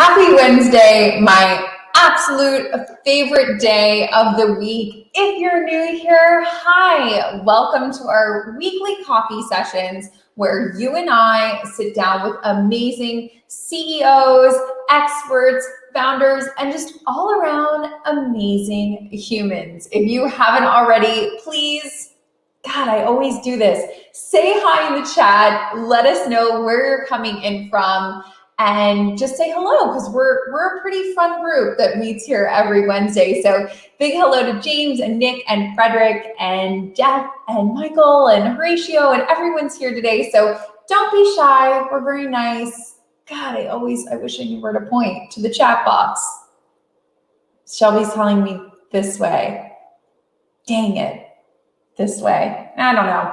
Happy Wednesday, my absolute favorite day of the week. If you're new here, hi, welcome to our weekly coffee sessions where you and I sit down with amazing CEOs, experts, founders, and just all around amazing humans. If you haven't already, please, God, I always do this. Say hi in the chat. Let us know where you're coming in from. And just say hello, because we're a pretty fun group that meets here every Wednesday. So big hello to James and Nick and Frederick and Jeff and Michael and Horatio, and everyone's here today. So don't be shy. We're very nice. God, I wish I knew where to point to the chat box. Shelby's telling me this way. Dang it. This way. I don't know.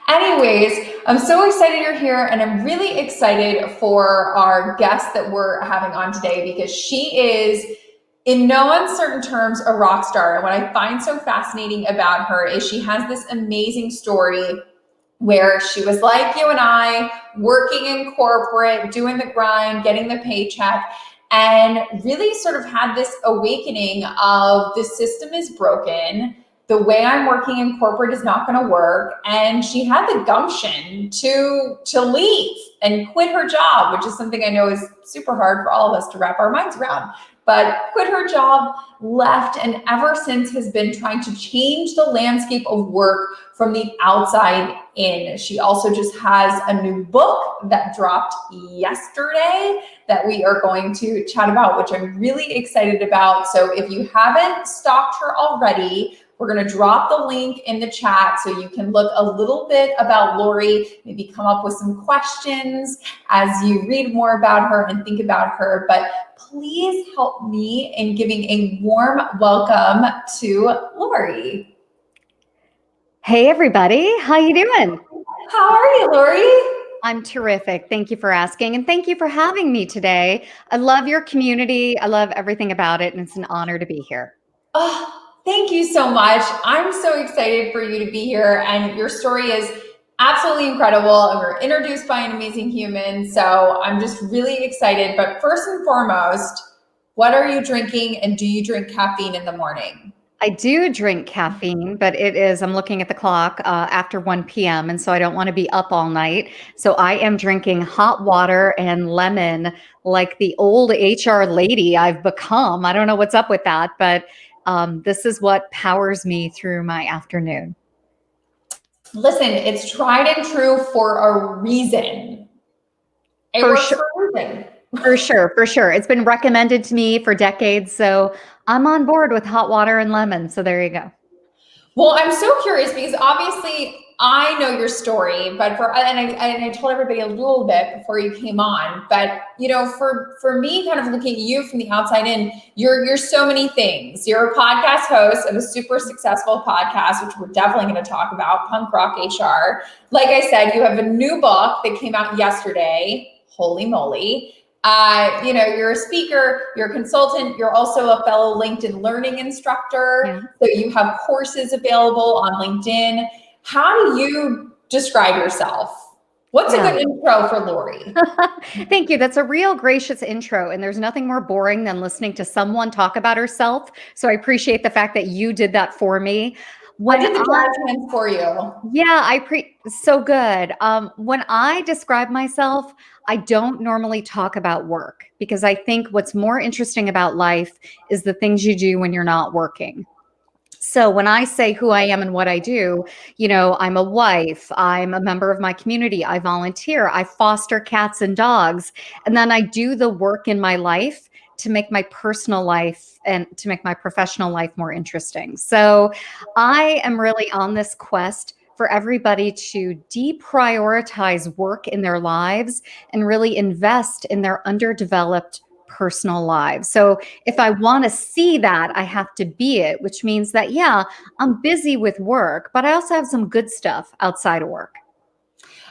Anyways, I'm so excited you're here, and I'm really excited for our guest that we're having on today because she is, in no uncertain terms, a rock star. And what I find so fascinating about her is she has this amazing story where she was like you and I, working in corporate, doing the grind, getting the paycheck, and really sort of had this awakening of the system is broken. The way I'm working in corporate is not going to work. And she had the gumption to leave and quit her job, which is something I know is super hard for all of us to wrap our minds around. But quit her job, left, and ever since has been trying to change the landscape of work from the outside in. She also just has a new book that dropped yesterday that we are going to chat about, which I'm really excited about. So if you haven't stalked her already, we're going to drop the link in the chat so you can look a little bit about Laurie, maybe come up with some questions as you read more about her and think about her. But please help me in giving a warm welcome to Laurie. Hey, everybody. How you doing? How are you, Laurie? I'm terrific. Thank you for asking. And thank you for having me today. I love your community. I love everything about it. And it's an honor to be here. Oh, thank you so much. I'm so excited for you to be here, and your story is absolutely incredible, and we're introduced by an amazing human. So I'm just really excited. But first and foremost, what are you drinking, and do you drink caffeine in the morning? I do drink caffeine, but I'm looking at the clock after 1 p.m. And so I don't want to be up all night. So I am drinking hot water and lemon like the old HR lady I've become. I don't know what's up with that, but this is what powers me through my afternoon. Listen, it's tried and true for a reason. It works for a reason. For sure. It's been recommended to me for decades. So I'm on board with hot water and lemon. So there you go. Well, I'm so curious because obviously I know your story, but I told everybody a little bit before you came on, but you know, for me, kind of looking at you from the outside in, you're so many things. You're a podcast host of a super successful podcast, which we're definitely going to talk about, Punk Rock HR. Like I said, you have a new book that came out yesterday. Holy moly. You're a speaker, you're a consultant, you're also a fellow LinkedIn learning instructor. Yeah. So you have courses available on LinkedIn. How do you describe yourself? What's a good intro for Laurie? Thank you. That's a real gracious intro. And there's nothing more boring than listening to someone talk about herself. So I appreciate the fact that you did that for me. I did the judgment for you. Yeah, so good. When I describe myself, I don't normally talk about work because I think what's more interesting about life is the things you do when you're not working. So when I say who I am and what I do, I'm a wife, I'm a member of my community, I volunteer, I foster cats and dogs, and then I do the work in my life to make my personal life and to make my professional life more interesting. So I am really on this quest for everybody to deprioritize work in their lives and really invest in their underdeveloped personal lives. So if I want to see that, I have to be it, which means that, yeah, I'm busy with work, but I also have some good stuff outside of work.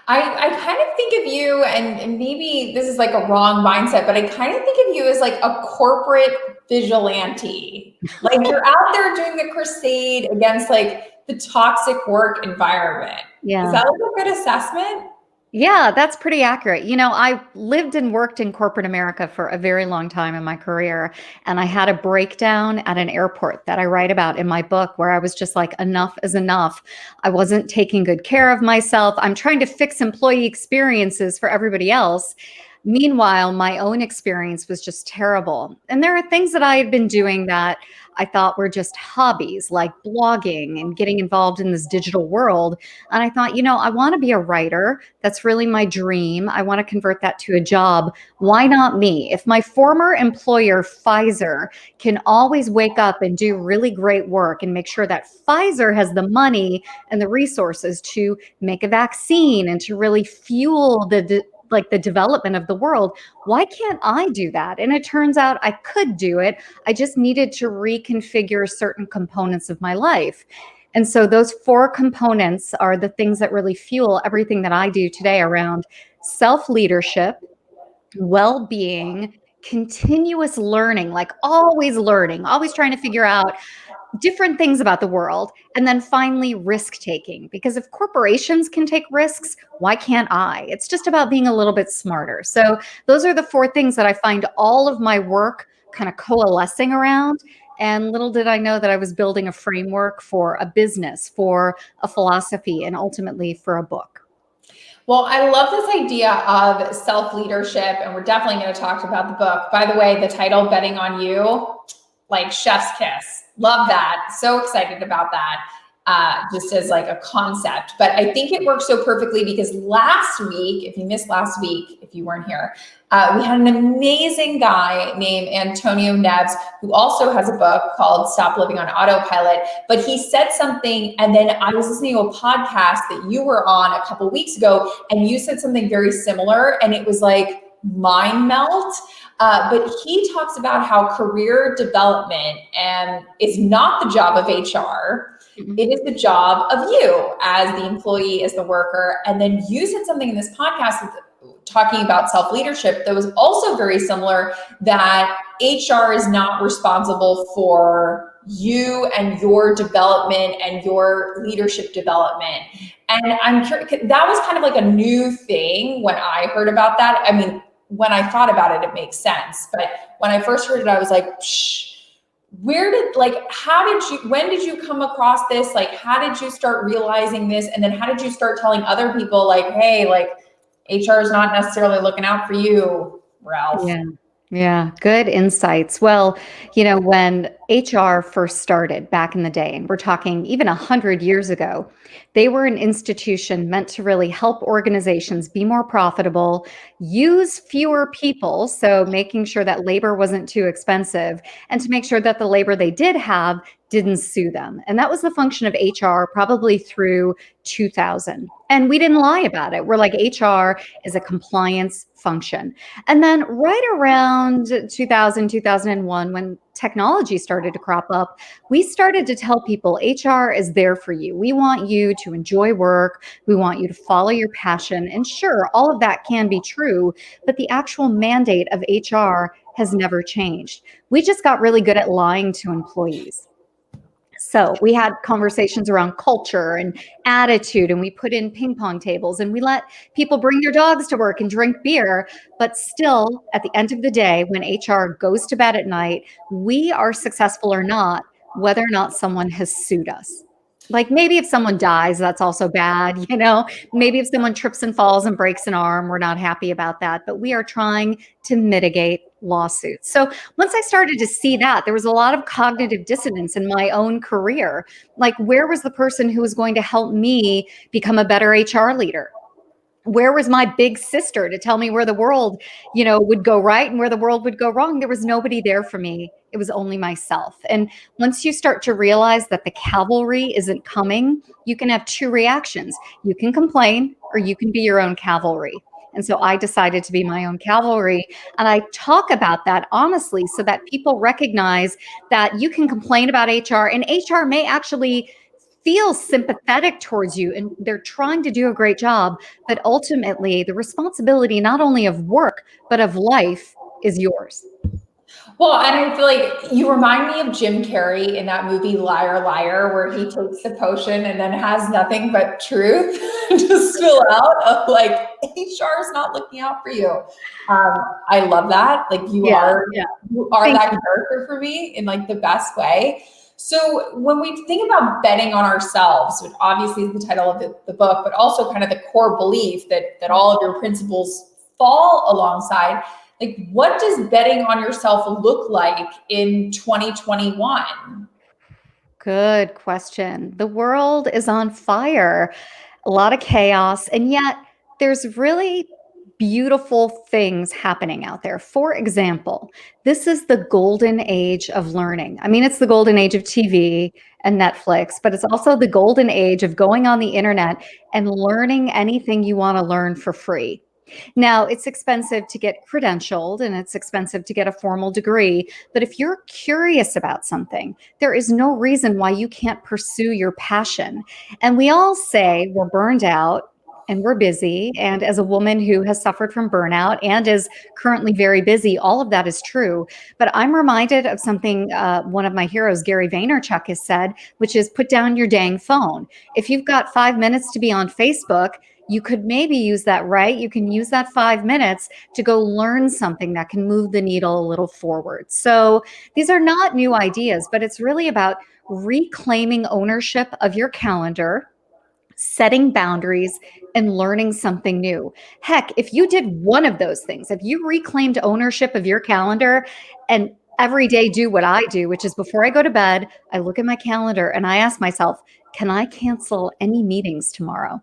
I kind of think of you, and maybe this is like a wrong mindset, but I kind of think of you as like a corporate vigilante. Like you're out there doing the crusade against like the toxic work environment. Yeah. Is that like a good assessment? Yeah, that's pretty accurate. I lived and worked in corporate America for a very long time in my career, and I had a breakdown at an airport that I write about in my book where I was just like, enough is enough. I wasn't taking good care of myself. I'm trying to fix employee experiences for everybody else. Meanwhile, my own experience was just terrible. And there are things that I had been doing that I thought were just hobbies, like blogging and getting involved in this digital world. And I thought, I want to be a writer. That's really my dream. I want to convert that to a job. Why not me? If my former employer, Pfizer, can always wake up and do really great work and make sure that Pfizer has the money and the resources to make a vaccine and to really fuel the development of the world, why can't I do that? And it turns out I could do it. I just needed to reconfigure certain components of my life. And so those four components are the things that really fuel everything that I do today around self-leadership, well-being, continuous learning, like always learning, always trying to figure out different things about the world. And then finally, risk taking. Because if corporations can take risks, why can't I? It's just about being a little bit smarter. So those are the four things that I find all of my work kind of coalescing around. And little did I know that I was building a framework for a business, for a philosophy, and ultimately for a book. Well, I love this idea of self-leadership, and we're definitely going to talk about the book. By the way, the title, Betting on You, like chef's kiss. Love that. So excited about that, just as like a concept. But I think it works so perfectly because last week, if you missed last week, if you weren't here, we had an amazing guy named Antonio Neves, who also has a book called Stop Living on Autopilot. But he said something, and then I was listening to a podcast that you were on a couple weeks ago, and you said something very similar, and it was like mind melt. But he talks about how career development is not the job of HR. It is the job of you as the employee, as the worker. And then you said something in this podcast talking about self-leadership that was also very similar, that HR is not responsible for you and your development and your leadership development. And I'm curious, that was kind of like a new thing when I heard about that. I mean, when I thought about it, it makes sense. But when I first heard it, I was like, when did you come across this? Like, how did you start realizing this? And then how did you start telling other people like, hey, like HR is not necessarily looking out for you, Ralph? Yeah. Yeah, good insights. Well, when HR first started back in the day, and we're talking even 100 years ago, they were an institution meant to really help organizations be more profitable, use fewer people, so making sure that labor wasn't too expensive, and to make sure that the labor they did have didn't sue them. And that was the function of HR probably through 2000. And we didn't lie about it. We're like, HR is a compliance function. And then right around 2000, 2001, when technology started to crop up, we started to tell people HR is there for you. We want you to enjoy work. We want you to follow your passion. And sure, all of that can be true, but the actual mandate of HR has never changed. We just got really good at lying to employees. So we had conversations around culture and attitude, and we put in ping pong tables, and we let people bring their dogs to work and drink beer. But still, at the end of the day, when HR goes to bed at night, we are successful or not, whether or not someone has sued us. Like maybe if someone dies, that's also bad, maybe if someone trips and falls and breaks an arm, we're not happy about that, but we are trying to mitigate lawsuits. So once I started to see that, there was a lot of cognitive dissonance in my own career. Like, where was the person who was going to help me become a better HR leader? Where was my big sister to tell me where the world, would go right and where the world would go wrong? There was nobody there for me. It was only myself. And once you start to realize that the cavalry isn't coming, you can have two reactions. You can complain or you can be your own cavalry. And so I decided to be my own cavalry. And I talk about that honestly so that people recognize that you can complain about HR, and HR may actually feel sympathetic towards you and they're trying to do a great job. But ultimately, the responsibility not only of work, but of life is yours. Well, and I feel like you remind me of Jim Carrey in that movie Liar Liar, where he takes the potion and then has nothing but truth to spill out of like HR is not looking out for you. Um, I love that. Like Yeah, yeah. you are Thank that you. character for me in like the best way. So when we think about betting on ourselves, which obviously is the title of the book, but also kind of the core belief that all of your principles fall alongside, like, what does betting on yourself look like in 2021? Good question. The world is on fire, a lot of chaos, and yet there's really beautiful things happening out there. For example, this is the golden age of learning. I mean, it's the golden age of TV and Netflix, but it's also the golden age of going on the internet and learning anything you want to learn for free. Now, it's expensive to get credentialed and it's expensive to get a formal degree, but if you're curious about something, there is no reason why you can't pursue your passion. And we all say we're burned out and we're busy. And as a woman who has suffered from burnout and is currently very busy, all of that is true. But I'm reminded of something one of my heroes, Gary Vaynerchuk, has said, which is put down your dang phone. If you've got 5 minutes to be on Facebook, you could maybe use that, right? You can use that 5 minutes to go learn something that can move the needle a little forward. So these are not new ideas, but it's really about reclaiming ownership of your calendar, setting boundaries, and learning something new. Heck, if you did one of those things, if you reclaimed ownership of your calendar and every day do what I do, which is before I go to bed, I look at my calendar and I ask myself, can I cancel any meetings tomorrow?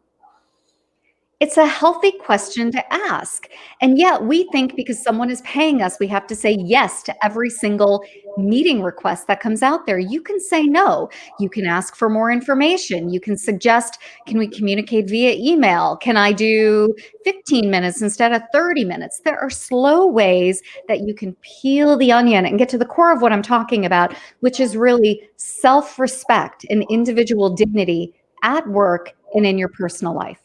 It's a healthy question to ask. And yet we think because someone is paying us, we have to say yes to every single meeting request that comes out there. You can say no. You can ask for more information. You can suggest, can we communicate via email? Can I do 15 minutes instead of 30 minutes? There are slow ways that you can peel the onion and get to the core of what I'm talking about, which is really self respect and individual dignity at work and in your personal life.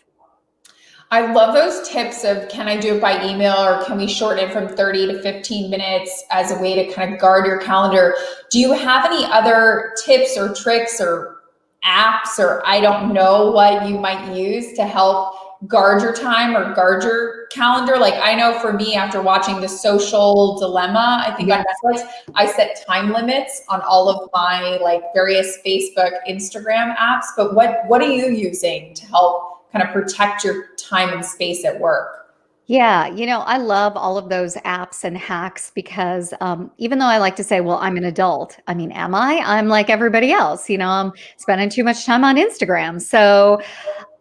I love those tips of can I do it by email or can we shorten it from 30 to 15 minutes as a way to kind of guard your calendar? Do you have any other tips or tricks or apps or I don't know what you might use to help guard your time or guard your calendar? Like I know for me, after watching The Social Dilemma, I think on Yes. Netflix, I set time limits on all of my like various Facebook, Instagram apps. But what are you using to help kind of protect your time and space at work? Yeah, I love all of those apps and hacks because even though I like to say, well, I'm an adult, I mean, am I? I'm like everybody else. I'm spending too much time on Instagram. So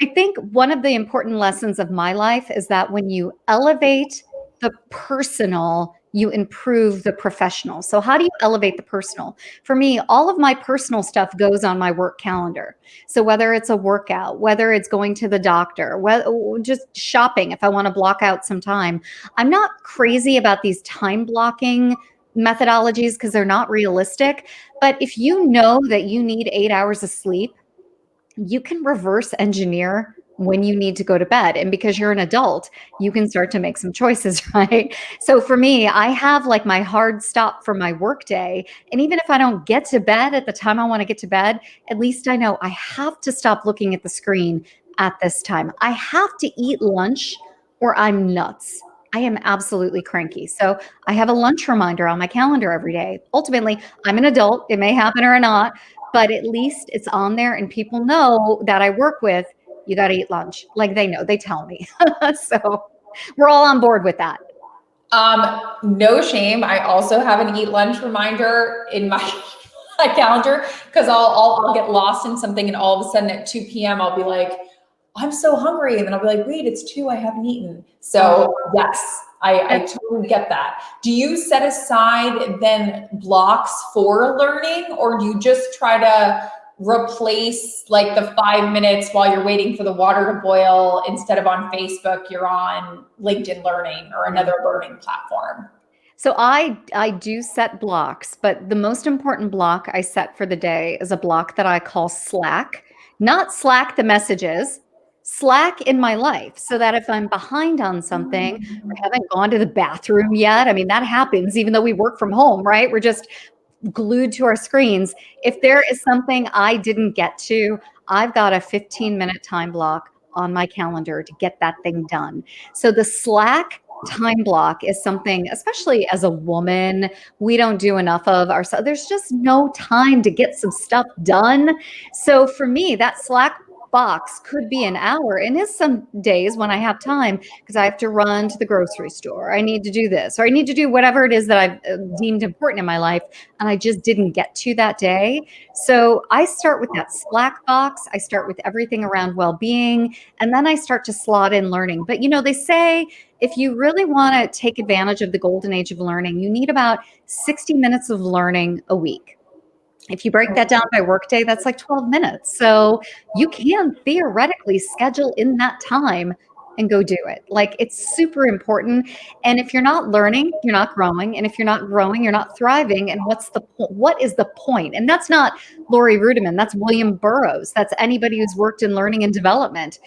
I think one of the important lessons of my life is that when you elevate the personal, you improve the professional. So, how do you elevate the personal? For me, all of my personal stuff goes on my work calendar. So, whether it's a workout, whether it's going to the doctor, just shopping, if I want to block out some time, I'm not crazy about these time blocking methodologies because they're not realistic. But if you know that you need 8 hours of sleep, you can reverse engineer when you need to go to bed. And because you're an adult, you can start to make some choices, right? So for me, I have like my hard stop for my work day. And even if I don't get to bed at the time I want to get to bed, at least I know I have to stop looking at the screen at this time. I have to eat lunch or I'm nuts. I am absolutely cranky. So I have a lunch reminder on my calendar every day. Ultimately, I'm an adult. It may happen or not, but at least it's on there and people know that I work with, you got to eat lunch. Like they know, they tell me. So we're all on board with that. No shame. I also have an eat lunch reminder in my, my calendar because I'll get lost in something and all of a sudden at 2 p.m. I'll be like, I'm so hungry. And then I'll be like, wait, it's 2, I haven't eaten. So yes, I totally get that. Do you set aside then blocks for learning or do you just try to replace like the 5 minutes while you're waiting for the water to boil instead of on Facebook, you're on LinkedIn Learning or another learning platform? So I do set blocks, but the most important block I set for the day is a block that I call Slack, not Slack the messages, slack in my life so that if I'm behind on something or Mm. haven't gone to the bathroom yet, I mean, that happens even though we work from home, right? We're just glued to our screens. If there is something I didn't get to, I've got a 15-minute time block on my calendar to get that thing done. So the Slack time block is something, especially as a woman, we don't do enough of ourselves. There's just no time to get some stuff done. So for me, that Slack box could be an hour. And there's some days when I have time because I have to run to the grocery store. I need to do this, or I need to do whatever it is that I've deemed important in my life and I just didn't get to that day. So I start with that Slack box. I start with everything around well-being, and then I start to slot in learning. But they say if you really want to take advantage of the golden age of learning, you need about 60 minutes of learning a week. If you break that down by workday, that's like 12 minutes. So you can theoretically schedule in that time and go do it. Like, it's super important. And if you're not learning, you're not growing. And if you're not growing, you're not thriving. And what is the point? And that's not Laurie Ruettimann. That's William Burroughs. That's anybody who's worked in learning and development.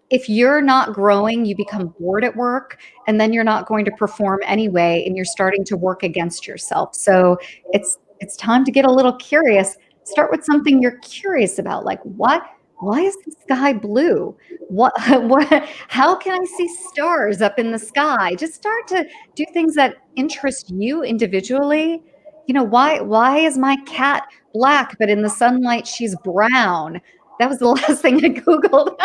If you're not growing, you become bored at work, and then you're not going to perform anyway, and you're starting to work against yourself. So it's time to get a little curious. Start with something you're curious about, like why is the sky blue? What what how can I see stars up in the sky? Just start to do things that interest you individually. Why is my cat black, but in the sunlight she's brown? That was the last thing I Googled.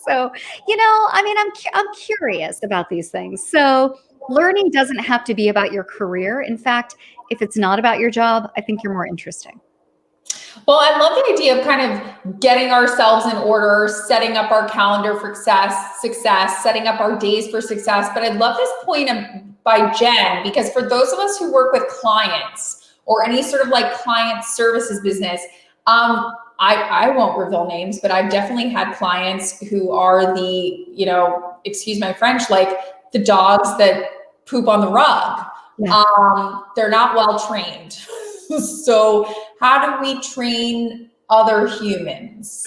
So, I mean, I'm curious about these things. So, learning doesn't have to be about your career. In fact, if it's not about your job, I think you're more interesting. Well, I love the idea of kind of getting ourselves in order, setting up our calendar for success, setting up our days for success. But I love this point by Jen, because for those of us who work with clients or any sort of like client services business, I won't reveal names, but I've definitely had clients who are excuse my French, like the dogs that poop on the rug. Yeah. They're not well trained. So how do we train other humans?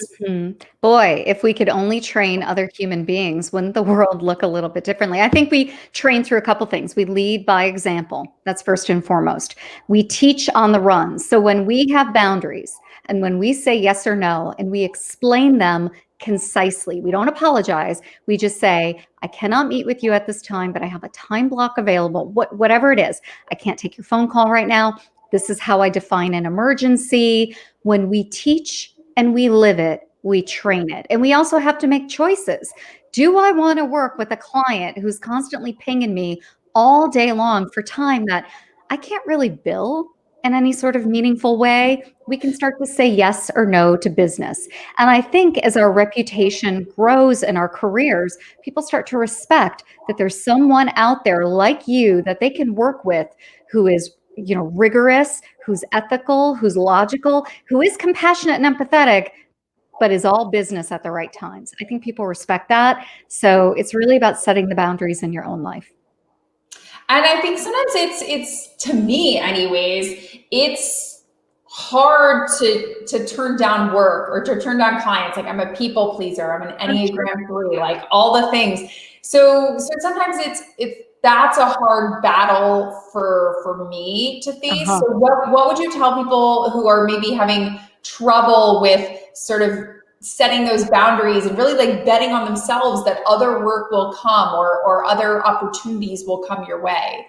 Boy, if we could only train other human beings, wouldn't the world look a little bit differently? I think we train through a couple things. We lead by example. That's first and foremost. We teach on the run. So when we have boundaries and when we say yes or no and we explain them concisely, we don't apologize. We just say, I cannot meet with you at this time, but I have a time block available, whatever it is. I can't take your phone call right now. This is how I define an emergency. When we teach and we live it, we train it. And we also have to make choices. Do I want to work with a client who's constantly pinging me all day long for time that I can't really bill in any sort of meaningful way? We can start to say yes or no to business. And I think as our reputation grows in our careers, people start to respect that there's someone out there like you that they can work with who is rigorous, who's ethical, who's logical, who is compassionate and empathetic, but is all business at the right times. I think people respect that. So it's really about setting the boundaries in your own life. And I think sometimes it's to me anyways, it's hard to turn down work or to turn down clients. Like, I'm a people pleaser, I'm an Enneagram 3, like all the things. So sometimes that's a hard battle for me to face. Uh-huh. So what would you tell people who are maybe having trouble with sort of setting those boundaries and really like betting on themselves that other work will come or other opportunities will come your way?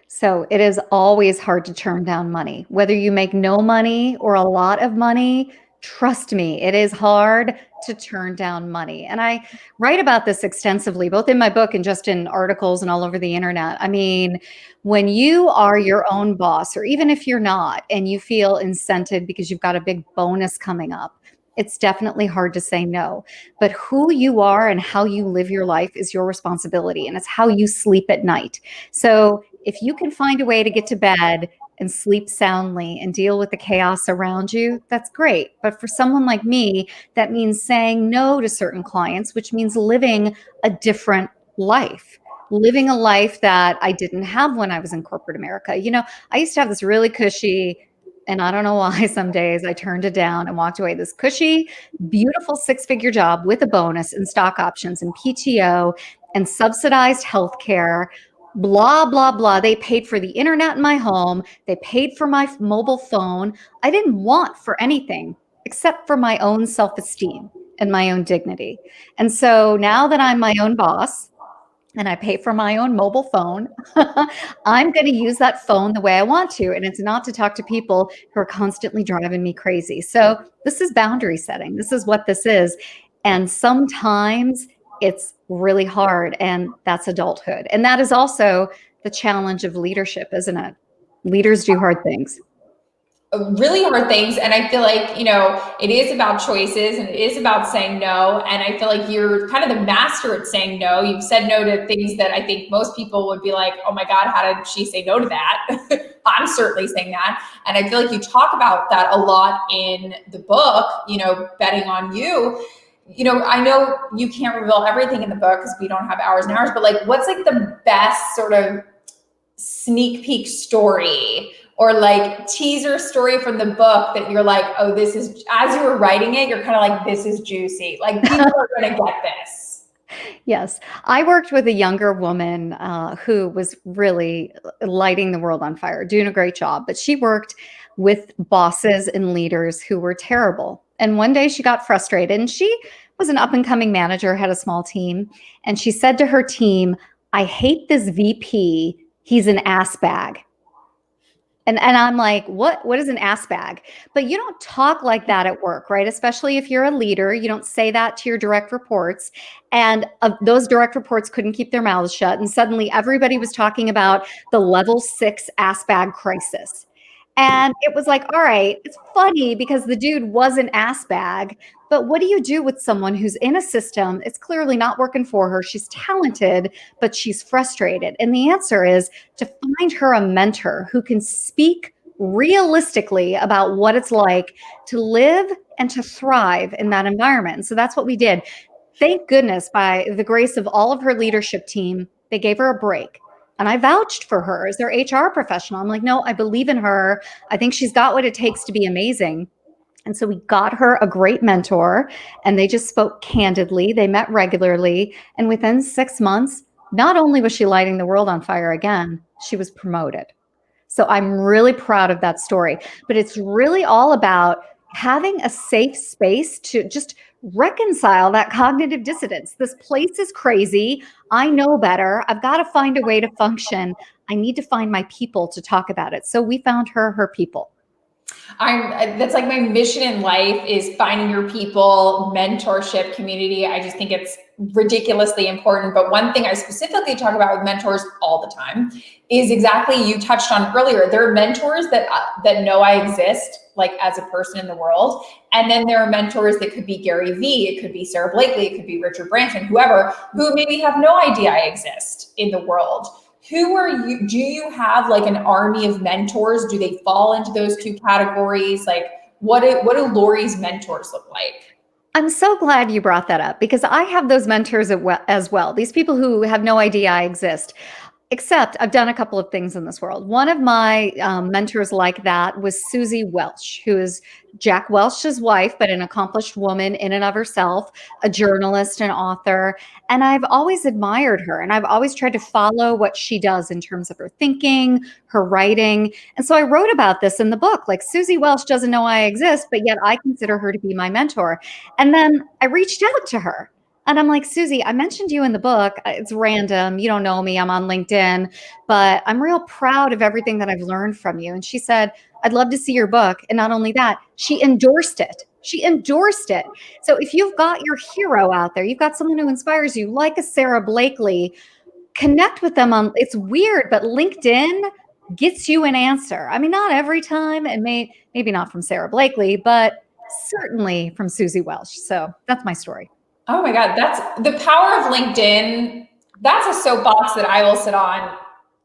So it is always hard to turn down money, whether you make no money or a lot of money. Trust me, it is hard to turn down money. And I write about this extensively, both in my book and just in articles and all over the internet. I mean, when you are your own boss, or even if you're not, and you feel incented because you've got a big bonus coming up, it's definitely hard to say no. But who you are and how you live your life is your responsibility, and it's how you sleep at night. So if you can find a way to get to bed and sleep soundly and deal with the chaos around you, that's great. But for someone like me, that means saying no to certain clients, which means living a different life. Living a life that I didn't have when I was in corporate America. I used to have this really cushy And I don't know why some days I turned it down and walked away. This cushy, beautiful 6-figure job with a bonus and stock options and PTO and subsidized healthcare, blah, blah, blah. They paid for the internet in my home. They paid for my mobile phone. I didn't want for anything except for my own self-esteem and my own dignity. And so now that I'm my own boss, and I pay for my own mobile phone, I'm going to use that phone the way I want to. And it's not to talk to people who are constantly driving me crazy. So this is boundary setting. This is what this is. And sometimes it's really hard. And that's adulthood. And that is also the challenge of leadership, isn't it? Leaders do hard things. Really hard things. And I feel like, it is about choices and it is about saying no. And I feel like you're kind of the master at saying no. You've said no to things that I think most people would be like, oh my God, how did she say no to that? I'm certainly saying that. And I feel like you talk about that a lot in the book, betting on you. I know you can't reveal everything in the book because we don't have hours and hours, but like, what's like the best sort of sneak peek story or like teaser story from the book that you're like, oh, this is, as you were writing it, you're kind of like, this is juicy. Like people are going to get this. Yes. I worked with a younger woman who was really lighting the world on fire, doing a great job, but she worked with bosses and leaders who were terrible. And one day she got frustrated and she was an up and coming manager, had a small team. And she said to her team, I hate this VP. He's an ass bag. And I'm like, what is an ass bag? But you don't talk like that at work, right? Especially if you're a leader, you don't say that to your direct reports. And those direct reports couldn't keep their mouths shut. And suddenly everybody was talking about the level 6 ass bag crisis. And it was like, all right, it's funny because the dude was an ass bag, but what do you do with someone who's in a system? It's clearly not working for her. She's talented, but she's frustrated. And the answer is to find her a mentor who can speak realistically about what it's like to live and to thrive in that environment. So that's what we did. Thank goodness, by the grace of all of her leadership team, they gave her a break. And I vouched for her as their HR professional. I'm like, no, I believe in her. I think she's got what it takes to be amazing. And so we got her a great mentor and they just spoke candidly. They met regularly. And within 6 months, not only was she lighting the world on fire again, she was promoted. So I'm really proud of that story. But it's really all about having a safe space to just reconcile that cognitive dissonance. This place is crazy. I know better. I've got to find a way to function. I need to find my people to talk about it. So we found her people. That's like my mission in life is finding your people, mentorship, community. I just think it's ridiculously important. But one thing I specifically talk about with mentors all the time is exactly you touched on earlier. There are mentors that know I exist, like as a person in the world. And then there are mentors that could be Gary Vee, it could be Sarah Blakely, it could be Richard Branson, whoever, who maybe have no idea I exist in the world. Who are you? Do you have like an army of mentors? Do they fall into those two categories? Like what do Laurie's mentors look like? I'm so glad you brought that up because I have those mentors as well. These people who have no idea I exist. Except I've done a couple of things in this world. One of my mentors like that was Susie Welch, who is Jack Welch's wife, but an accomplished woman in and of herself, a journalist and author. And I've always admired her. And I've always tried to follow what she does in terms of her thinking, her writing. And so I wrote about this in the book, like Susie Welch doesn't know I exist, but yet I consider her to be my mentor. And then I reached out to her. And I'm like, Susie, I mentioned you in the book. It's random. You don't know me. I'm on LinkedIn, but I'm real proud of everything that I've learned from you. And she said, I'd love to see your book. And not only that, she endorsed it. She endorsed it. So if you've got your hero out there, you've got someone who inspires you, like a Sarah Blakely, connect with them on, it's weird, but LinkedIn gets you an answer. I mean, not every time, and maybe not from Sarah Blakely, but certainly from Susie Welch. So that's my story. Oh my God, that's the power of LinkedIn. That's a soapbox that I will sit on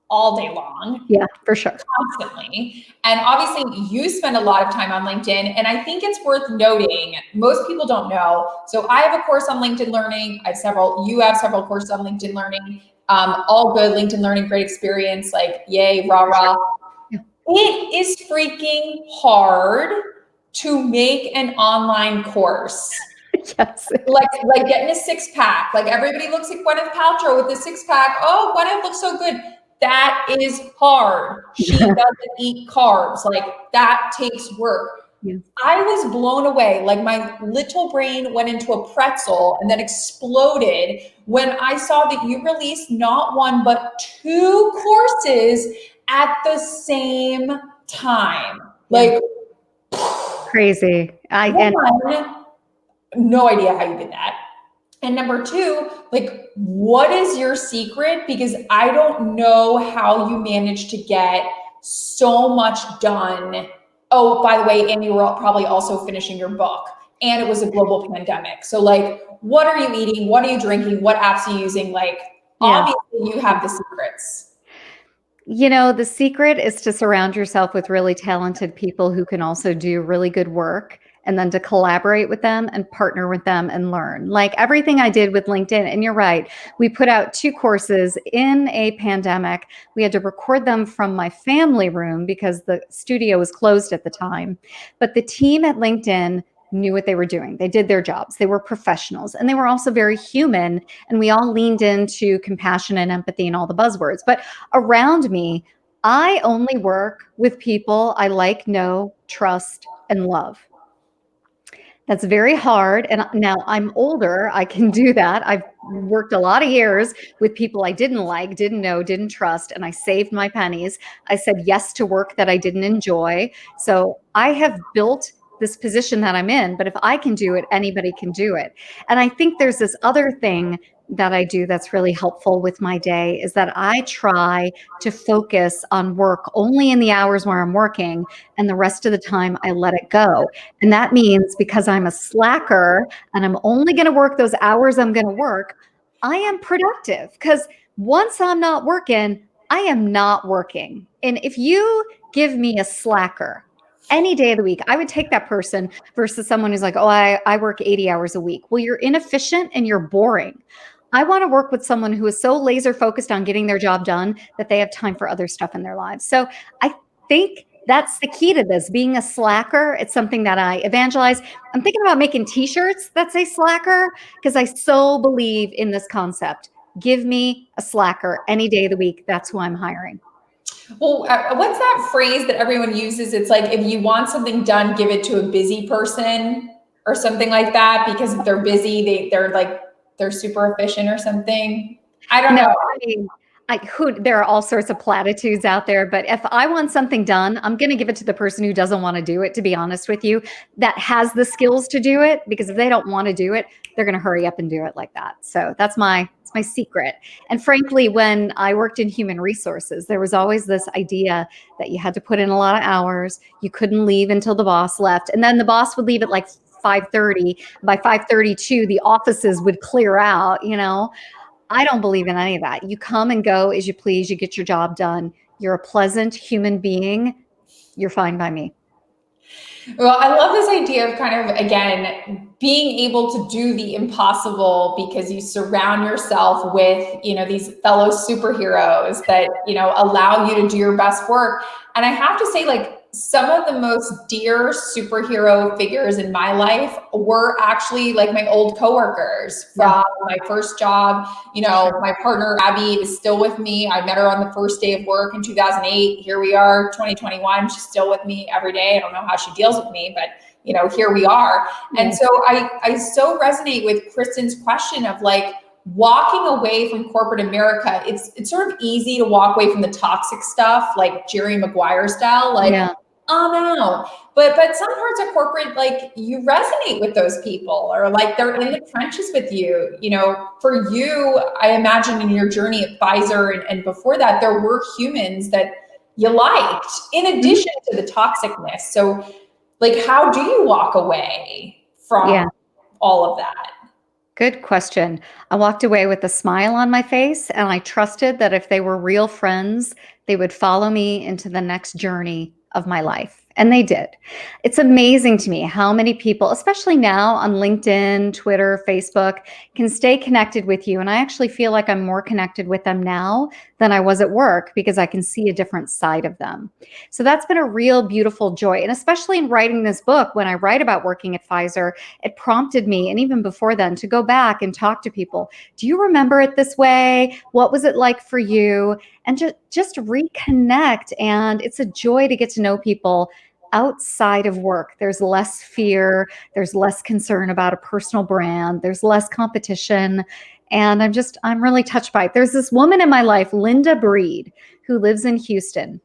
all day long. Yeah, for sure. Constantly. And obviously you spend a lot of time on LinkedIn. And I think it's worth noting, most people don't know. So I have a course on LinkedIn Learning. You have several courses on LinkedIn Learning. All good. LinkedIn Learning, great experience. Like, yay, rah, rah. It is freaking hard to make an online course. Yes. Like getting a six pack. Like everybody looks at Gwyneth Paltrow with the six pack. Oh, Gwyneth looks so good. That is hard. She doesn't eat carbs. Like that takes work. Yeah. I was blown away. Like my little brain went into a pretzel and then exploded when I saw that you released not one, but two courses at the same time. Like Crazy. one, no idea how you did that. And number two, like, what is your secret? Because I don't know how you managed to get so much done. Oh, by the way, and you were probably also finishing your book, and it was a global pandemic. So, like, what are you eating? What are you drinking? What apps are you using? Like, obviously, you have the secrets. You know, the secret is to surround yourself with really talented people who can also do really good work, and then to collaborate with them and partner with them and learn. Like everything I did with LinkedIn, and you're right, we put out two courses in a pandemic. We had to record them from my family room because the studio was closed at the time. But the team at LinkedIn knew what they were doing. They did their jobs. They were professionals, and they were also very human. And we all leaned into compassion and empathy and all the buzzwords. But around me, I only work with people I like, know, trust, and love. That's very hard. And now I'm older. I can do that. I've worked a lot of years with people I didn't like, didn't know, didn't trust, and I saved my pennies. I said yes to work that I didn't enjoy. So I have built this position that I'm in, but if I can do it, anybody can do it. And I think there's this other thing that I do that's really helpful with my day is that I try to focus on work only in the hours where I'm working, and the rest of the time I let it go. And that means because I'm a slacker and I'm only going to work those hours I'm going to work, I am productive because once I'm not working, I am not working. And if you give me a slacker any day of the week, I would take that person versus someone who's like, oh, I work 80 hours a week. Well, you're inefficient and you're boring. I want to work with someone who is so laser focused on getting their job done that they have time for other stuff in their lives. So I think that's the key to this, being a slacker. It's something that I evangelize. I'm thinking about making t-shirts that say slacker because I so believe in this concept. Give me a slacker any day of the week. That's who I'm hiring. Well, what's that phrase that everyone uses? It's like, if you want something done, give it to a busy person or something like that, because if they're busy, they're super efficient or something. I don't know. I mean, there are all sorts of platitudes out there, but if I want something done, I'm going to give it to the person who doesn't want to do it, to be honest with you, that has the skills to do it, because if they don't want to do it, they're going to hurry up and do it like that. So that's my secret. And frankly, when I worked in human resources, there was always this idea that you had to put in a lot of hours. You couldn't leave until the boss left. And then the boss would leave at like 5:30. By 5:32, the offices would clear out, you know. I don't believe in any of that. You come and go as you please. You get your job done. You're a pleasant human being. You're fine by me. Well, I love this idea of kind of, again, being able to do the impossible because you surround yourself with, these fellow superheroes that, allow you to do your best work. And I have to say, like, some of the most dear superhero figures in my life were actually like my old coworkers from my first job. My partner, Abby, is still with me. I met her on the first day of work in 2008. Here we are, 2021. She's still with me every day. I don't know how she deals with me, but here we are. And so I so resonate with Kristen's question of like, walking away from corporate America. It's sort of easy to walk away from the toxic stuff, like Jerry Maguire style, like, oh no. But some parts of corporate, like, you resonate with those people, or like they're in the trenches with you. For you, I imagine in your journey at Pfizer and before that, there were humans that you liked in addition to the toxicness. So like, how do you walk away from all of that? Good question. I walked away with a smile on my face, and I trusted that if they were real friends, they would follow me into the next journey of my life. And they did. It's amazing to me how many people, especially now on LinkedIn, Twitter, Facebook, can stay connected with you. And I actually feel like I'm more connected with them now than I was at work because I can see a different side of them. So that's been a real beautiful joy. And especially in writing this book, when I write about working at Pfizer, it prompted me, and even before then, to go back and talk to people. Do you remember it this way? What was it like for you? And just reconnect. And it's a joy to get to know people outside of work. There's less fear, there's less concern about a personal brand, there's less competition. And I'm really touched by it. There's this woman in my life, Linda Breed, who lives in Houston.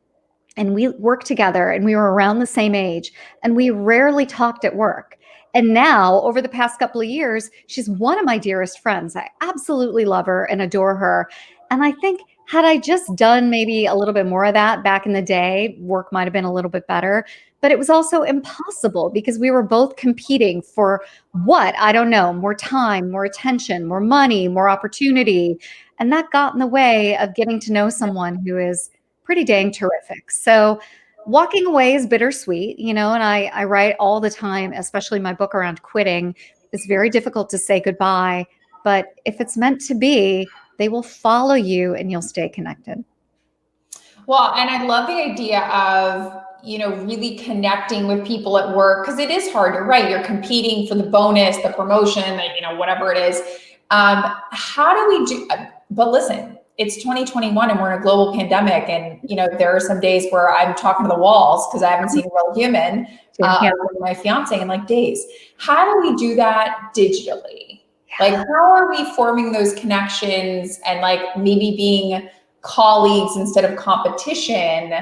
And we worked together and we were around the same age and we rarely talked at work. And now, over the past couple of years, she's one of my dearest friends. I absolutely love her and adore her. And I think had I just done maybe a little bit more of that back in the day, work might have been a little bit better. But it was also impossible because we were both competing for what? I don't know, more time, more attention, more money, more opportunity. And that got in the way of getting to know someone who is pretty dang terrific. So walking away is bittersweet, and I write all the time, especially my book around quitting. It's very difficult to say goodbye, but if it's meant to be, they will follow you and you'll stay connected. Well, and I love the idea of, really connecting with people at work because it is hard. You're right. You're competing for the bonus, the promotion, whatever it is. How do we do? But listen, it's 2021 and we're in a global pandemic. And, there are some days where I'm talking to the walls because I haven't seen a real human with my fiance in like days. How do we do that digitally? Like, how are we forming those connections and like maybe being colleagues instead of competition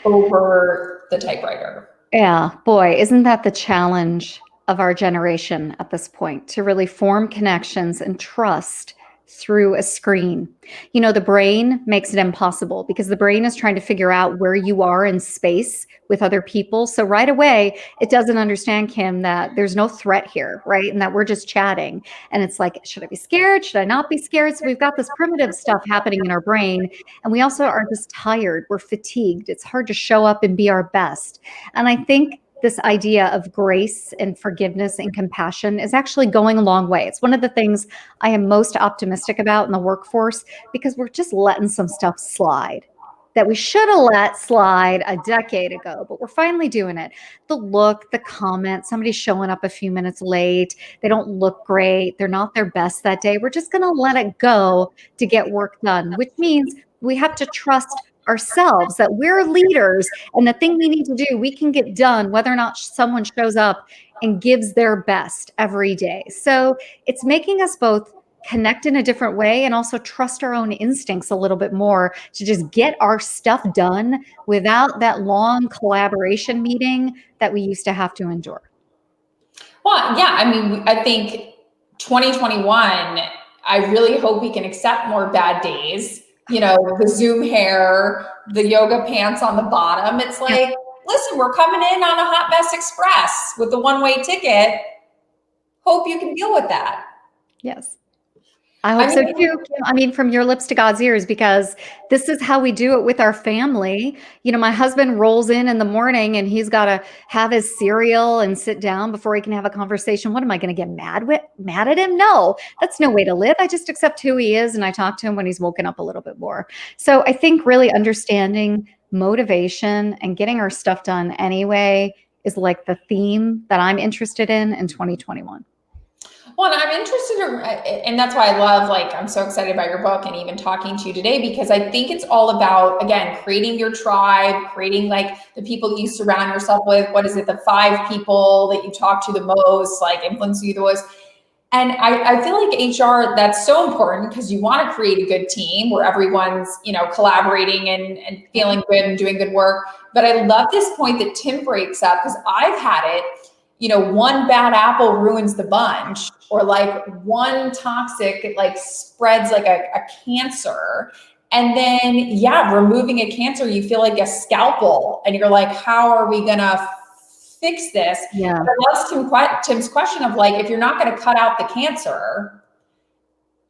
over the typewriter? Yeah, boy, isn't that the challenge of our generation at this point, to really form connections and trust through a screen. The brain makes it impossible because the brain is trying to figure out where you are in space with other people. So right away, it doesn't understand, Kim, that there's no threat here, right? And that we're just chatting. And it's like, should I be scared? Should I not be scared? So we've got this primitive stuff happening in our brain. And we also are just tired. We're fatigued. It's hard to show up and be our best. And I think this idea of grace and forgiveness and compassion is actually going a long way. It's one of the things I am most optimistic about in the workforce because we're just letting some stuff slide that we should have let slide a decade ago, but we're finally doing it. The look, the comment, somebody showing up a few minutes late, they don't look great, they're not their best that day. We're just going to let it go to get work done, which means we have to trust ourselves that we're leaders and the thing we need to do, we can get done whether or not someone shows up and gives their best every day. So it's making us both connect in a different way and also trust our own instincts a little bit more to just get our stuff done without that long collaboration meeting that we used to have to endure. Well, yeah, I mean, I think 2021, I really hope we can accept more bad days. The Zoom hair, the yoga pants on the bottom. It's like, listen, we're coming in on a hot mess express with the one-way ticket. Hope you can deal with that. Yes. I hope so too, Kim. I mean, from your lips to God's ears, because this is how we do it with our family. My husband rolls in the morning and he's got to have his cereal and sit down before he can have a conversation. What am I going to get mad at him? No, that's no way to live. I just accept who he is and I talk to him when he's woken up a little bit more. So I think really understanding motivation and getting our stuff done anyway is like the theme that I'm interested in 2021. Well, and I'm interested and that's why I love, I'm so excited about your book and even talking to you today, because I think it's all about, again, creating your tribe, creating the people that you surround yourself with. What is it? The 5 people that you talk to the most, influence you the most. And I feel like HR, that's so important because you want to create a good team where everyone's, collaborating and feeling good and doing good work. But I love this point that Tim breaks up because I've had it. One bad apple ruins the bunch, or one toxic, spreads a cancer. And then, removing a cancer, you feel like a scalpel and you're like, how are we going to fix this? Yeah. I love Tim's question of if you're not going to cut out the cancer,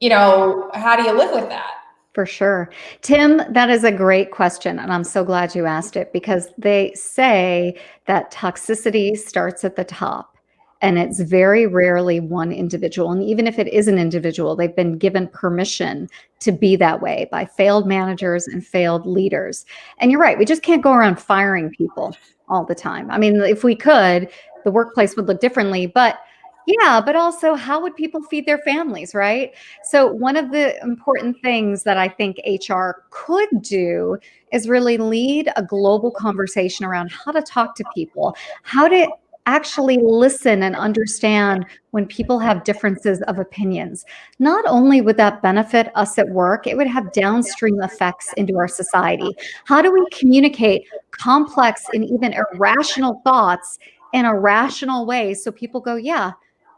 how do you live with that? For sure. Tim, that is a great question. And I'm so glad you asked it because they say that toxicity starts at the top. And it's very rarely one individual. And even if it is an individual, they've been given permission to be that way by failed managers and failed leaders. And you're right, we just can't go around firing people all the time. I mean, if we could, the workplace would look differently. But yeah, but also, how would people feed their families, right? So, one of the important things that I think HR could do is really lead a global conversation around how to talk to people, how to actually listen and understand when people have differences of opinions. Not only would that benefit us at work, it would have downstream effects into our society. How do we communicate complex and even irrational thoughts in a rational way so people go, yeah,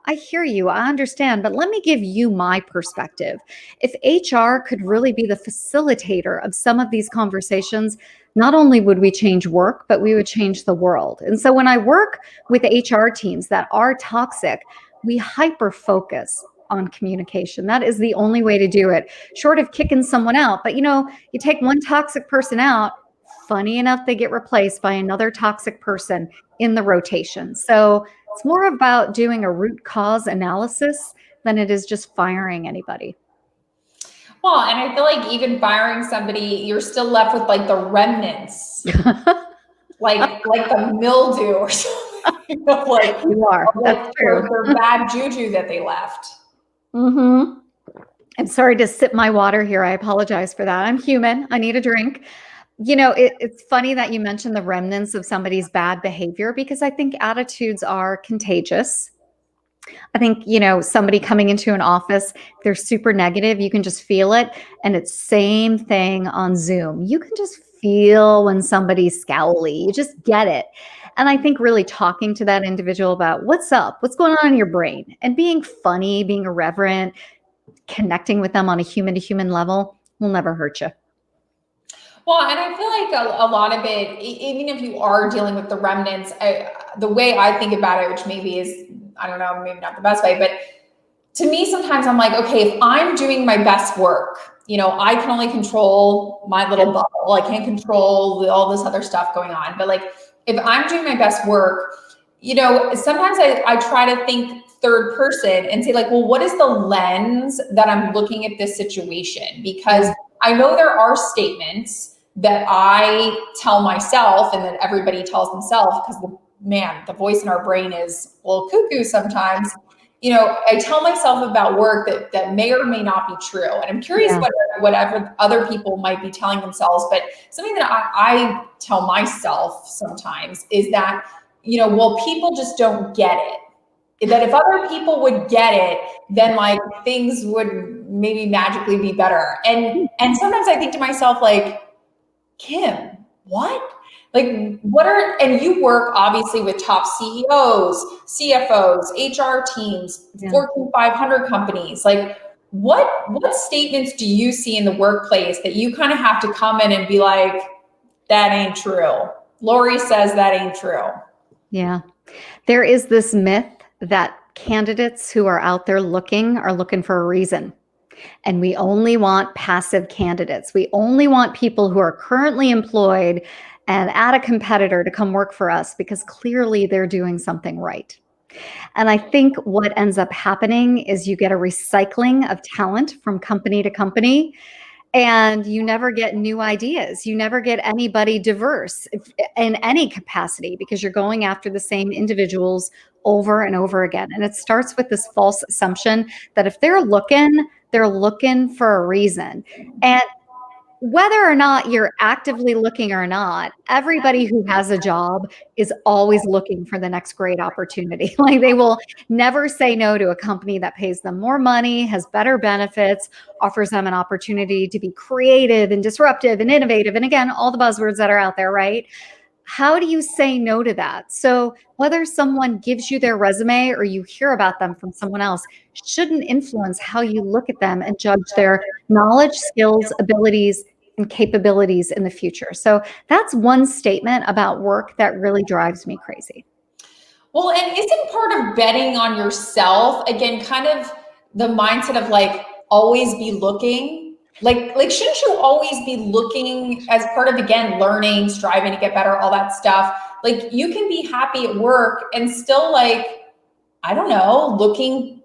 I hear you. I understand, but let me give you my perspective. If HR could really be the facilitator of some of these conversations, not only would we change work, but we would change the world. And so when I work with HR teams that are toxic, we hyper focus on communication. That is the only way to do it, short of kicking someone out. But you take one toxic person out, funny enough, they get replaced by another toxic person in the rotation. So it's more about doing a root cause analysis than it is just firing anybody. Well, and I feel like even firing somebody, you're still left with like the remnants, like the mildew or something. Like, You are. That's true. their bad juju that they left. Mm-hmm. I'm sorry to sip my water here. I apologize for that. I'm human. I need a drink. It's funny that you mentioned the remnants of somebody's bad behavior because I think attitudes are contagious. I think, somebody coming into an office, they're super negative. You can just feel it. And it's same thing on Zoom. You can just feel when somebody's scowly. You just get it. And I think really talking to that individual about what's up, what's going on in your brain, and being funny, being irreverent, connecting with them on a human to human level will never hurt you. Well, and I feel like a lot of it, even if you are dealing with the remnants, the way I think about it, which maybe is, I don't know, maybe not the best way, but to me, sometimes I'm like, okay, if I'm doing my best work, I can only control my little bubble. I can't control all this other stuff going on. But like, if I'm doing my best work, sometimes I try to think third person and say like, well, what is the lens that I'm looking at this situation? Because I know there are statements that I tell myself and that everybody tells themselves because the voice in our brain is a little cuckoo sometimes. I tell myself about work that may or may not be true. And I'm curious whatever other people might be telling themselves. But something that I tell myself sometimes is that, well, people just don't get it. That if other people would get it, then like things would maybe magically be better. And sometimes I think to myself, like, Kim, what? Like, and you work obviously with top CEOs, CFOs, HR teams, Fortune 500 companies. Like, what statements do you see in the workplace that you kind of have to come in and be like, that ain't true? Laurie says that ain't true. Yeah. There is this myth that candidates who are out there are looking for a reason. And we only want passive candidates. We only want people who are currently employed and at a competitor to come work for us because clearly they're doing something right. And I think what ends up happening is you get a recycling of talent from company to company. And you never get new ideas. You never get anybody diverse in any capacity because you're going after the same individuals over and over again. And it starts with this false assumption that if they're looking for a reason. And whether or not you're actively looking or not, everybody who has a job is always looking for the next great opportunity. Like they will never say no to a company that pays them more money, has better benefits, offers them an opportunity to be creative and disruptive and innovative. And again, all the buzzwords that are out there, right? How do you say no to that? So whether someone gives you their resume or you hear about them from someone else shouldn't influence how you look at them and judge their knowledge, skills, abilities, and capabilities in the future. So that's one statement about work that really drives me crazy. Well, and isn't part of betting on yourself, again, kind of the mindset of like always be looking? Like shouldn't you always be looking as part of, again, learning, striving to get better, all that stuff? Like you can be happy at work and still, like, I don't know, looking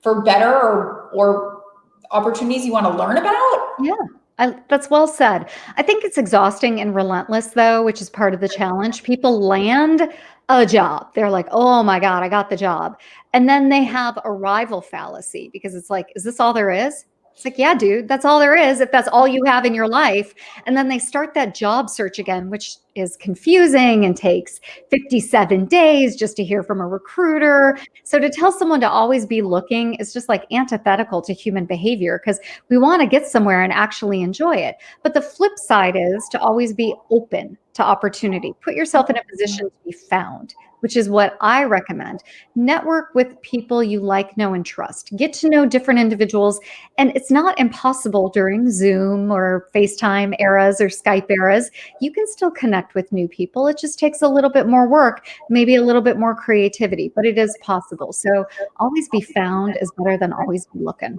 for better or opportunities you want to learn about. Yeah, that's well said. I think it's exhausting and relentless, though, which is part of the challenge. People land a job. They're like, oh my God, I got the job. And then they have arrival fallacy because it's like, is this all there is? It's like, yeah, dude, that's all there is if that's all you have in your life. And then they start that job search again, which is confusing and takes 57 days just to hear from a recruiter. So to tell someone to always be looking is just like antithetical to human behavior because we want to get somewhere and actually enjoy it. But the flip side is to always be open to opportunity. Put yourself in a position to be found, which is what I recommend. Network with people you like, know, and trust. Get to know different individuals. And it's not impossible during Zoom or FaceTime eras or Skype eras. You can still connect with new people. It just takes a little bit more work, maybe a little bit more creativity, but it is possible. So always be found is better than always be looking.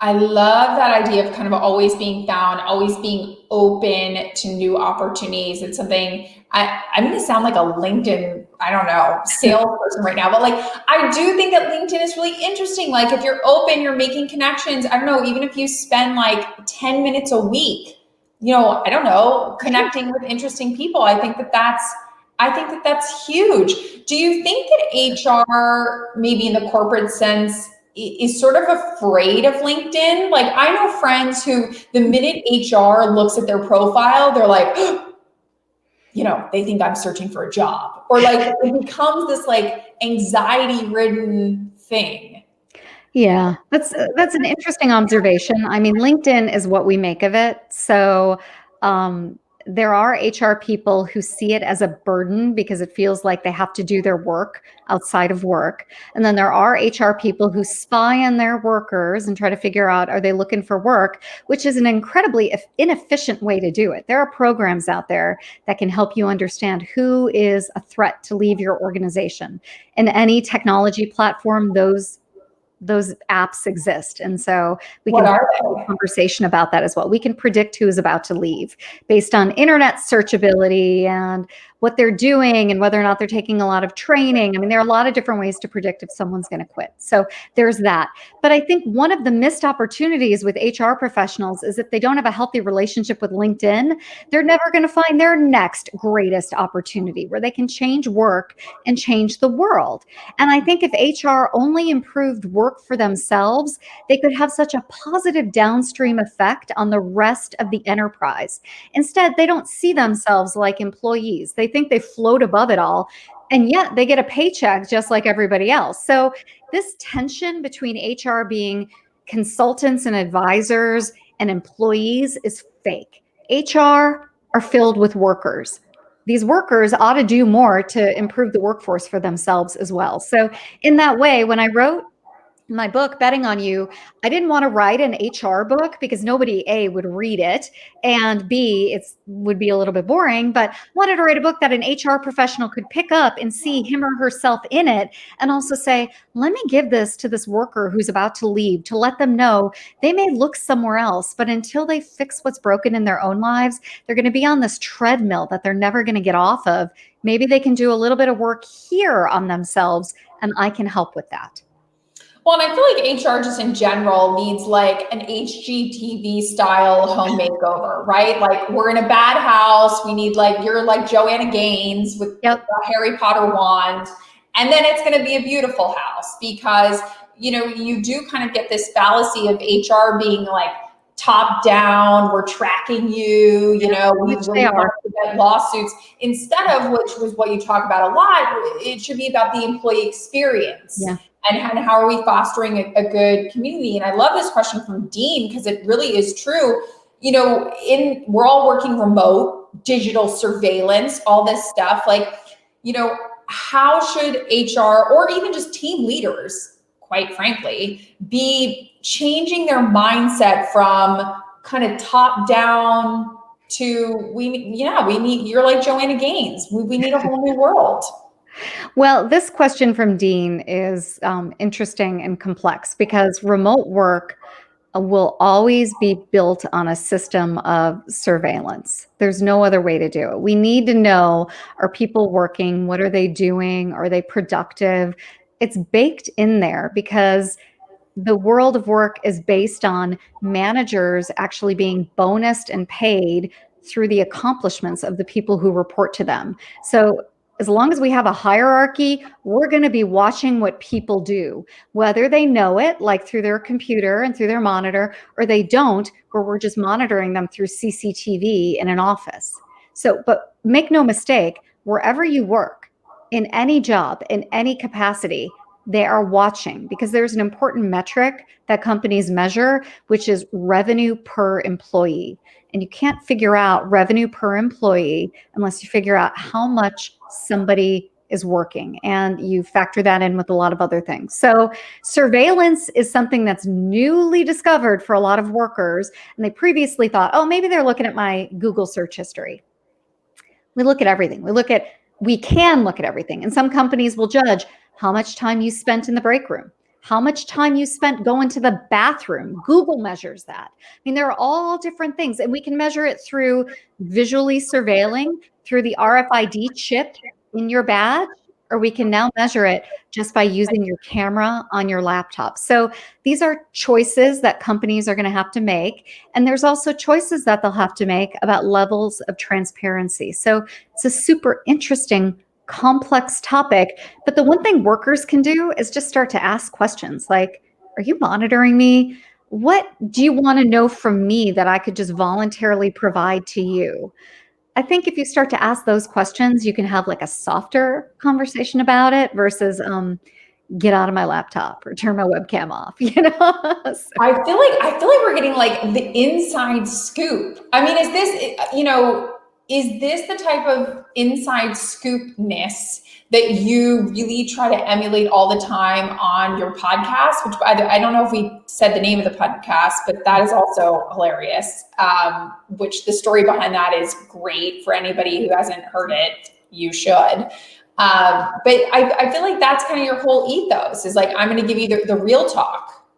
I love that idea of kind of always being found, always being open to new opportunities. It's something I'm going to sound like a LinkedIn, I don't know, salesperson right now, but like I do think that LinkedIn is really interesting. Like if you're open, you're making connections. I don't know, even if you spend like 10 minutes a week, I don't know, connecting with interesting people. I think that that's huge. Do you think that HR, maybe in the corporate sense, is sort of afraid of LinkedIn? Like I know friends who the minute HR looks at their profile, they're like, they think I'm searching for a job. Or like it becomes this like anxiety ridden thing. Yeah, that's an interesting observation. I mean, LinkedIn is what we make of it. So, there are HR people who see it as a burden because it feels like they have to do their work outside of work. And then there are HR people who spy on their workers and try to figure out, are they looking for work, which is an incredibly inefficient way to do it. There are programs out there that can help you understand who is a threat to leave your organization. In any technology platform, those apps exist. And so we What can have are a conversation about that as well. We can predict who is about to leave based on internet searchability and what they're doing and whether or not they're taking a lot of training. I mean, there are a lot of different ways to predict if someone's going to quit. So there's that. But I think one of the missed opportunities with HR professionals is if they don't have a healthy relationship with LinkedIn, they're never going to find their next greatest opportunity where they can change work and change the world. And I think if HR only improved work for themselves, they could have such a positive downstream effect on the rest of the enterprise. Instead, they don't see themselves like employees. They think they float above it all, and yet they get a paycheck just like everybody else. So, this tension between HR being consultants and advisors and employees is fake. HR are filled with workers. These workers ought to do more to improve the workforce for themselves as well. So, in that way, when I wrote my book, Betting on You, I didn't want to write an HR book because nobody, A, would read it, and B, it would be a little bit boring, but I wanted to write a book that an HR professional could pick up and see him or herself in it and also say, let me give this to this worker who's about to leave to let them know they may look somewhere else, but until they fix what's broken in their own lives, they're going to be on this treadmill that they're never going to get off of. Maybe they can do a little bit of work here on themselves, and I can help with that. Well, and I feel like HR just in general needs like an HGTV style home makeover, right? Like we're in a bad house. We need you're like Joanna Gaines with a Harry Potter wand. And then it's going to be a beautiful house because, you do kind of get this fallacy of HR being like top down, we're tracking you, we really want to get lawsuits instead of, which was what you talk about a lot, it should be about the employee experience. Yeah. And how are we fostering a good community? And I love this question from Dean because it really is true. We're all working remote, digital surveillance, all this stuff. How should HR or even just team leaders, quite frankly, be changing their mindset from kind of top down to you're like Joanna Gaines. We need a whole new world. Well, this question from Dean is interesting and complex because remote work will always be built on a system of surveillance. There's no other way to do it. We need to know, are people working? What are they doing? Are they productive? It's baked in there because the world of work is based on managers actually being bonused and paid through the accomplishments of the people who report to them. So as long as we have a hierarchy, we're going to be watching what people do, whether they know it, like through their computer and through their monitor, or they don't, where we're just monitoring them through CCTV in an office. So, but make no mistake, wherever you work, in any job, in any capacity, they are watching because there's an important metric that companies measure, which is revenue per employee. And you can't figure out revenue per employee unless you figure out how much somebody is working. And you factor that in with a lot of other things. So surveillance is something that's newly discovered for a lot of workers. And they previously thought, oh, maybe they're looking at my Google search history. We look at everything. We can look at everything. And some companies will judge how much time you spent in the break room, how much time you spent going to the bathroom. Google measures that. I mean, there are all different things, and we can measure it through visually surveilling through the RFID chip in your badge, or we can now measure it just by using your camera on your laptop. So these are choices that companies are going to have to make. And there's also choices that they'll have to make about levels of transparency. So it's a super interesting, complex topic. But the one thing workers can do is just start to ask questions like, are you monitoring me? What do you want to know from me that I could just voluntarily provide to you? I think if you start to ask those questions, you can have like a softer conversation about it versus get out of my laptop or turn my webcam off, So, I feel like we're getting like the inside scoop. I mean, is this the type of inside scoopness that you really try to emulate all the time on your podcast? Which I don't know if we said the name of the podcast, but that is also hilarious. Which the story behind that is great for anybody who hasn't heard it. You should. But I feel like that's kind of your whole ethos is like, I'm going to give you the real talk.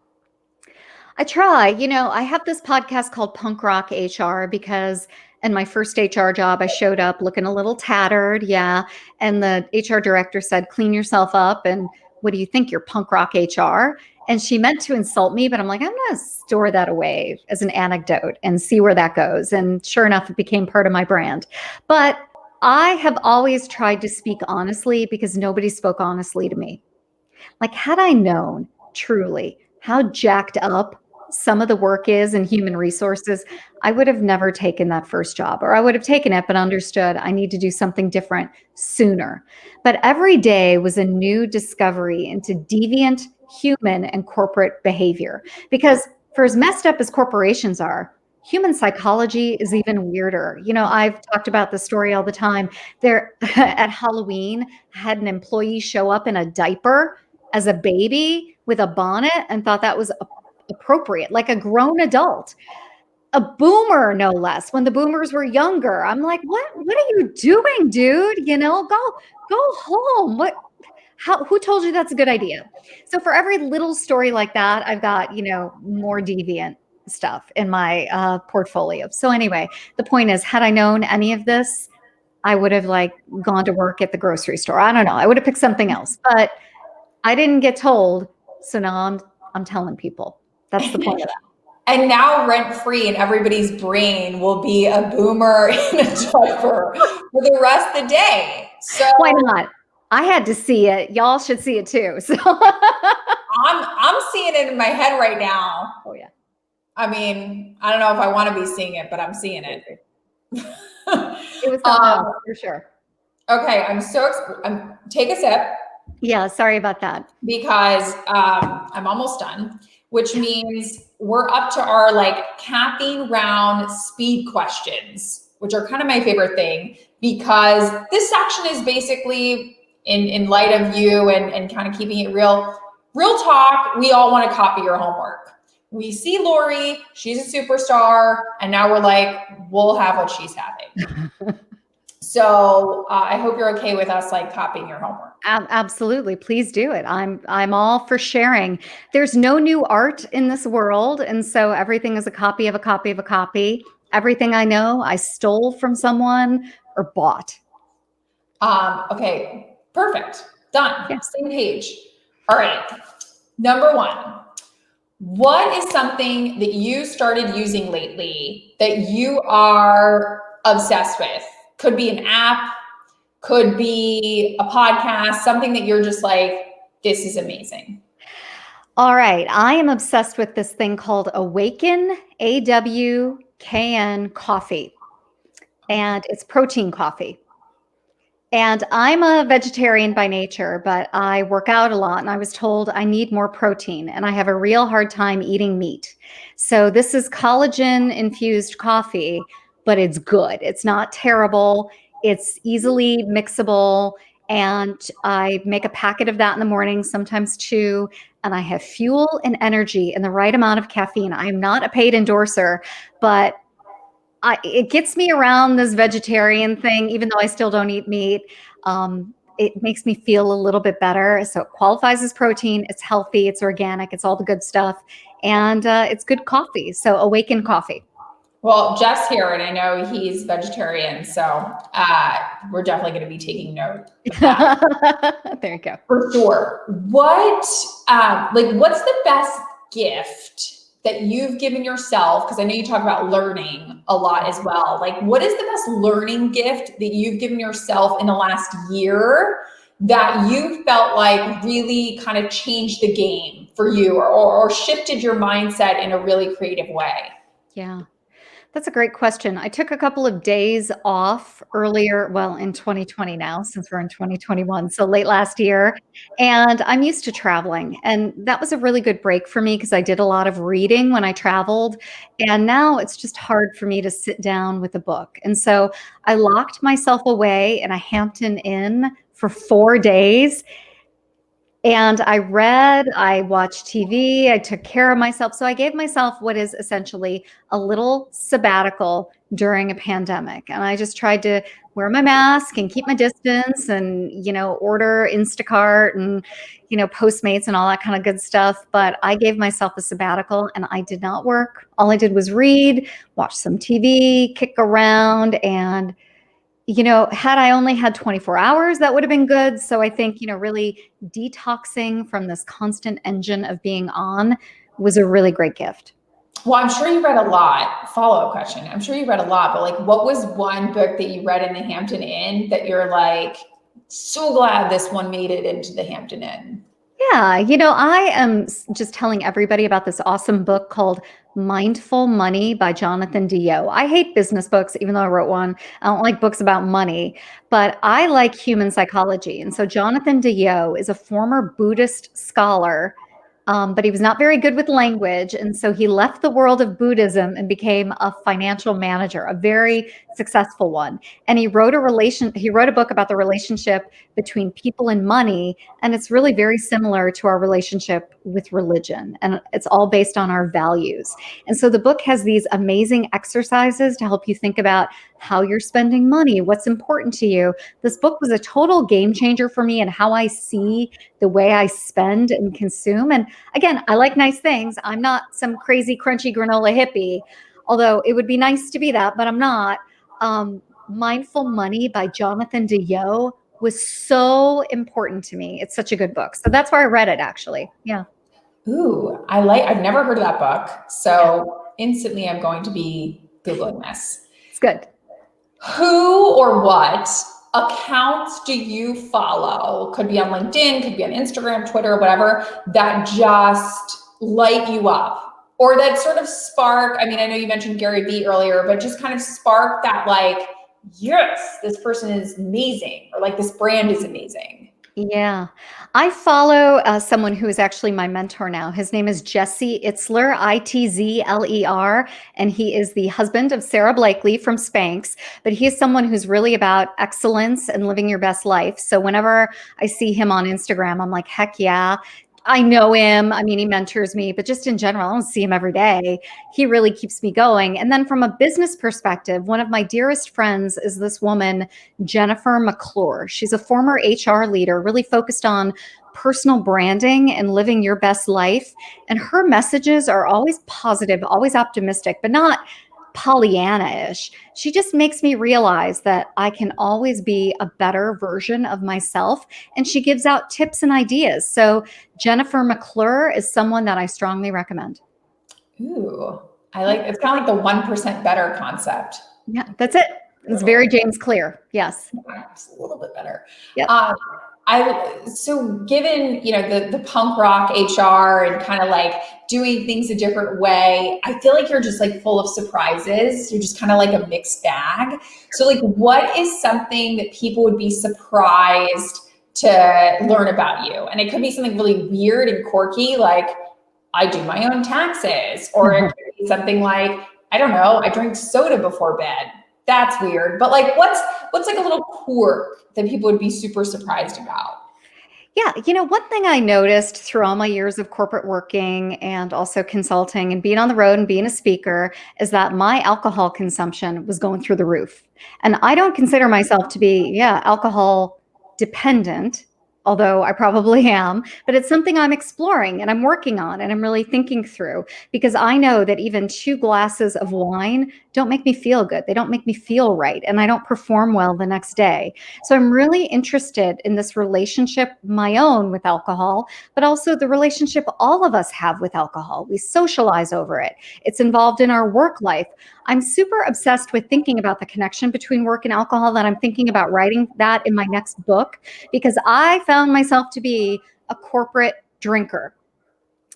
I try. I have this podcast called Punk Rock HR because in my first HR job, I showed up looking a little tattered. Yeah. And the HR director said, clean yourself up. And what do you think? You're punk rock HR. And she meant to insult me, but I'm like, I'm going to store that away as an anecdote and see where that goes. And sure enough, it became part of my brand. But I have always tried to speak honestly because nobody spoke honestly to me. Like, had I known truly how jacked up some of the work is in human resources, I would have never taken that first job, or I would have taken it, but understood I need to do something different sooner. But every day was a new discovery into deviant human and corporate behavior. Because for as messed up as corporations are, human psychology is even weirder. I've talked about the story all the time. There at Halloween, had an employee show up in a diaper as a baby with a bonnet and thought that was appropriate, like a grown adult, a boomer, no less, when the boomers were younger. I'm like, what are you doing, dude? Go home. Who told you that's a good idea? So for every little story like that, I've got, more deviant stuff in my portfolio. So anyway, the point is, had I known any of this, I would have gone to work at the grocery store. I don't know. I would have picked something else, but I didn't get told. So now I'm telling people. That's the point of that. And now rent free in everybody's brain will be a boomer in a diaper for the rest of the day. So why not? I had to see it. Y'all should see it too. So I'm seeing it in my head right now. Oh yeah. I mean, I don't know if I want to be seeing it, but I'm seeing it. It was something for sure. Okay, take a sip. Yeah, sorry about that. Because I'm almost done, which means we're up to our caffeine round speed questions, which are kind of my favorite thing because this section is basically in light of you and kind of keeping it real talk. We all want to copy your homework. We see Laurie, she's a superstar, and now we're like, we'll have what she's having. So I hope you're okay with us like copying your homework. Absolutely. Please do it. I'm all for sharing. There's no new art in this world. And so everything is a copy of a copy of a copy. Everything I know, I stole from someone or bought. Okay, perfect. Done. Yeah. Same page. All right. Number one, what is something that you started using lately that you are obsessed with? Could be an app, could be a podcast, something that you're just like, this is amazing. All right. I am obsessed with this thing called Awaken, AWKN coffee. And it's protein coffee. And I'm a vegetarian by nature, but I work out a lot and I was told I need more protein and I have a real hard time eating meat. So this is collagen infused coffee, but it's good. It's not terrible. It's easily mixable. And I make a packet of that in the morning, sometimes two, and I have fuel and energy and the right amount of caffeine. I am not a paid endorser, but it gets me around this vegetarian thing, even though I still don't eat meat. It makes me feel a little bit better. So it qualifies as protein. It's healthy. It's organic. It's all the good stuff. And it's good coffee. So Awaken Coffee. Well, Jeff's here and I know he's vegetarian. So we're definitely going to be taking note of that. There you go. For sure. What's the best gift that you've given yourself? Because I know you talk about learning a lot as well. Like, what is the best learning gift that you've given yourself in the last year that you felt like really kind of changed the game for you or shifted your mindset in a really creative way? Yeah. That's a great question. I took a couple of days off earlier, well, in 2020 now, since we're in 2021, so late last year. And I'm used to traveling. And that was a really good break for me because I did a lot of reading when I traveled. And now it's just hard for me to sit down with a book. And so I locked myself away in a Hampton Inn for 4 days. And I read, I watched TV, I took care of myself. So I gave myself what is essentially a little sabbatical during a pandemic. And I just tried to wear my mask and keep my distance and, order Instacart and, Postmates and all that kind of good stuff. But I gave myself a sabbatical and I did not work. All I did was read, watch some TV, kick around, and had I only had 24 hours, that would have been good. So I think, really detoxing from this constant engine of being on was a really great gift. Well, I'm sure you read a lot. Follow-up question. I'm sure you read a lot, but like, what was one book that you read in the Hampton Inn that you're like, so glad this one made it into the Hampton Inn? Yeah, I am just telling everybody about this awesome book called Mindful Money by Jonathan Dio. I hate business books, even though I wrote one. I don't like books about money, but I like human psychology. And so Jonathan Dio is a former Buddhist scholar, but he was not very good with language. And so he left the world of Buddhism and became a financial manager, a very successful one. And he wrote a book about the relationship between people and money. And it's really very similar to our relationship with religion. And it's all based on our values. And so the book has these amazing exercises to help you think about how you're spending money, what's important to you. This book was a total game changer for me and how I see the way I spend and consume. And again, I like nice things. I'm not some crazy crunchy granola hippie, although it would be nice to be that, but I'm not. Mindful Money by Jonathan Dio was so important to me. It's such a good book. So that's why I read it, actually. Yeah. Ooh, I've never heard of that book. So instantly I'm going to be Googling this. It's good. Who or what accounts do you follow? Could be on LinkedIn, could be on Instagram, Twitter, whatever, that just light you up or that sort of spark. I mean, I know you mentioned Gary Vee earlier, but just kind of spark that like, yes, this person is amazing, or like this brand is amazing. Yeah. I follow someone who is actually my mentor now. His name is Jesse Itzler, Itzler, and he is the husband of Sarah Blakely from Spanx. But he is someone who's really about excellence and living your best life. So whenever I see him on Instagram, I'm like, heck yeah. I know him. I mean, he mentors me, but just in general, I don't see him every day. He really keeps me going. And then from a business perspective, one of my dearest friends is this woman, Jennifer McClure. She's a former HR leader, really focused on personal branding and living your best life. And her messages are always positive, always optimistic, but not Pollyanna-ish. She just makes me realize that I can always be a better version of myself. And she gives out tips and ideas. So Jennifer McClure is someone that I strongly recommend. Ooh, I like, it's kind of like the 1% better concept. Yeah, that's it. It's very James Clear. Yes. It's a little bit better. Yep. So given, the punk rock HR and kind of like doing things a different way, I feel like you're just like full of surprises. You're just kind of like a mixed bag. So like, what is something that people would be surprised to learn about you? And it could be something really weird and quirky, like I do my own taxes, or it could be something like, I don't know, I drink soda before bed. That's weird. But like, what's like a little quirk that people would be super surprised about? Yeah, one thing I noticed through all my years of corporate working and also consulting and being on the road and being a speaker is that my alcohol consumption was going through the roof. And I don't consider myself to be, alcohol dependent, although I probably am, but it's something I'm exploring and I'm working on and I'm really thinking through because I know that even 2 glasses of wine don't make me feel good. They don't make me feel right. And I don't perform well the next day. So I'm really interested in this relationship, my own with alcohol, but also the relationship all of us have with alcohol. We socialize over it. It's involved in our work life. I'm super obsessed with thinking about the connection between work and alcohol that I'm thinking about writing that in my next book because I found myself to be a corporate drinker.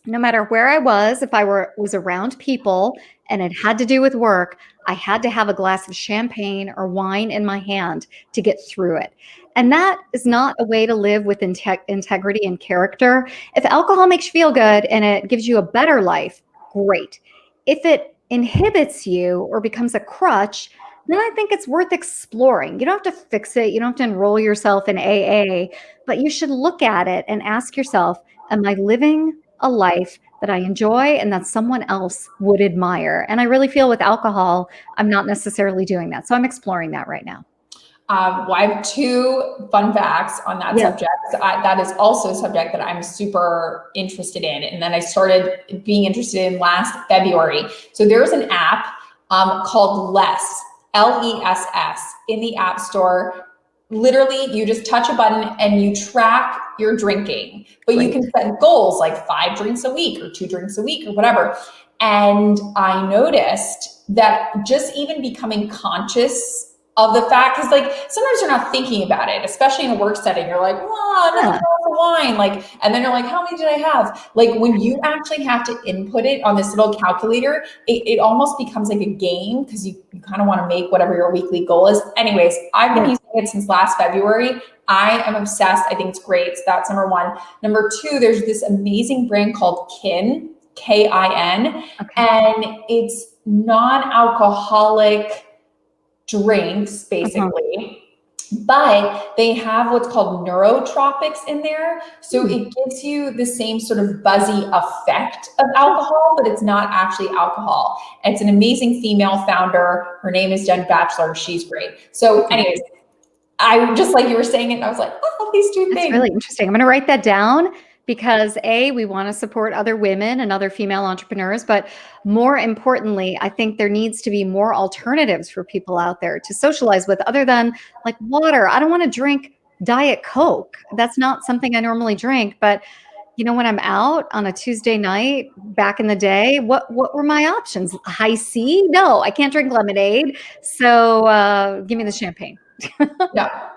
No matter where I was, if I was around people and it had to do with work, I had to have a glass of champagne or wine in my hand to get through it. And that is not a way to live with integrity and character. If alcohol makes you feel good and it gives you a better life, great. If it inhibits you or becomes a crutch, then I think it's worth exploring. You don't have to fix it. You don't have to enroll yourself in AA, but you should look at it and ask yourself, am I living a life that I enjoy and that someone else would admire? And I really feel with alcohol, I'm not necessarily doing that. So I'm exploring that right now. Well, I have 2 fun facts on that subject. That is also a subject that I'm super interested in. And then I started being interested in last February. So there's an app called Less, Less, in the App Store. Literally, you just touch a button and you track your drinking, but you can set goals like 5 drinks a week or 2 drinks a week or whatever. And I noticed that just even becoming conscious of the fact, because like sometimes you're not thinking about it, especially in a work setting. You're like, oh, another glass of wine, like, and then you're like, how many did I have? Like when you actually have to input it on this little calculator, it almost becomes like a game because you kind of want to make whatever your weekly goal is. Anyways, I've been using it since last February. I am obsessed. I think it's great. So that's number 1. Number 2, there's this amazing brand called Kin, Kin, and it's non-alcoholic drinks basically, but they have what's called neurotropics in there. So it gives you the same sort of buzzy effect of alcohol, but it's not actually alcohol. And it's an amazing female founder. Her name is Jen Batchelor. She's great. So anyways, I just like you were saying it and I was like, oh, these 2 things. That's really interesting. I'm going to write that down because we want to support other women and other female entrepreneurs, but more importantly, I think there needs to be more alternatives for people out there to socialize with other than like water. I don't want to drink Diet Coke. That's not something I normally drink, but when I'm out on a Tuesday night back in the day, what were my options? High C? No, I can't drink lemonade. So give me the champagne. Yeah.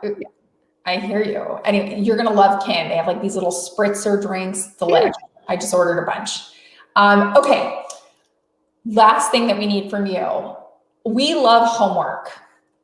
I hear you. Anyway, you're going to love Kin. They have like these little spritzer drinks. Delicious. I just ordered a bunch. Okay. Last thing that we need from you. We love homework.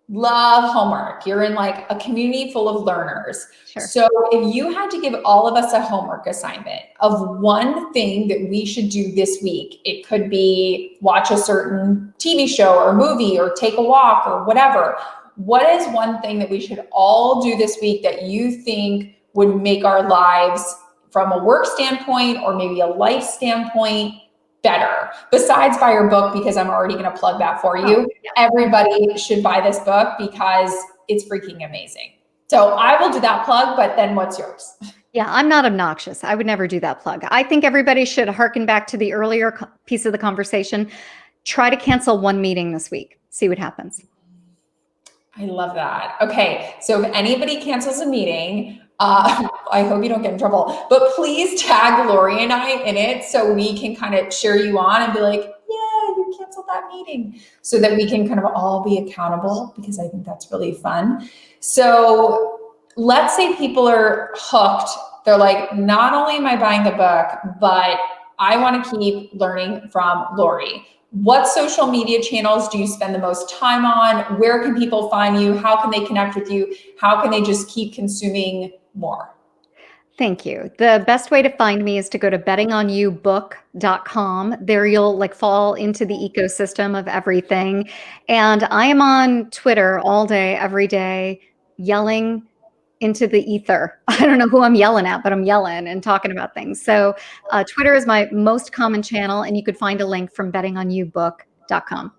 Love homework. You're in like a community full of learners. Sure. So if you had to give all of us a homework assignment of one thing that we should do this week, it could be watch a certain TV show or movie or take a walk or whatever. What is one thing that we should all do this week that you think would make our lives from a work standpoint or maybe a life standpoint, better. Besides buy your book, because I'm already going to plug that for you. Everybody should buy this book because it's freaking amazing. So I will do that plug, but then what's yours? Yeah, I'm not obnoxious. I would never do that plug. I think everybody should hearken back to the earlier piece of the conversation. Try to cancel one meeting this week. See what happens. I love that. Okay, so if anybody cancels a meeting, I hope you don't get in trouble, but please tag Laurie and I in it so we can kind of cheer you on and be like, yeah, you canceled that meeting, so that we can kind of all be accountable, because I think that's really fun. So let's say people are hooked. They're like, not only am I buying the book, but I want to keep learning from Laurie. What social media channels do you spend the most time on? Where can people find you? How can they connect with you? How can they just keep consuming more? Thank you. The best way to find me is to go to bettingonyoubook.com. There you'll like fall into the ecosystem of everything. And I am on Twitter all day, every day, yelling into the ether. I don't know who I'm yelling at, but I'm yelling and talking about things. So Twitter is my most common channel, and you could find a link from bettingonyoubook.com.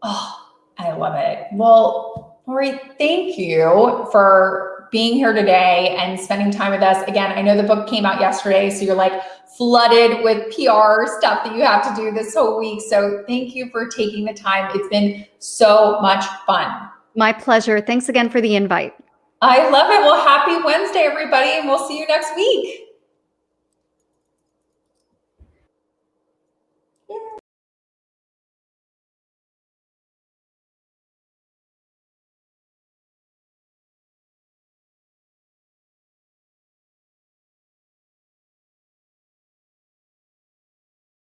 Oh, I love it. Well, Laurie, thank you for being here today and spending time with us. Again, I know the book came out yesterday, so you're like flooded with PR stuff that you have to do this whole week. So thank you for taking the time. It's been so much fun. My pleasure. Thanks again for the invite. I love it. Well, happy Wednesday, everybody, and we'll see you next week.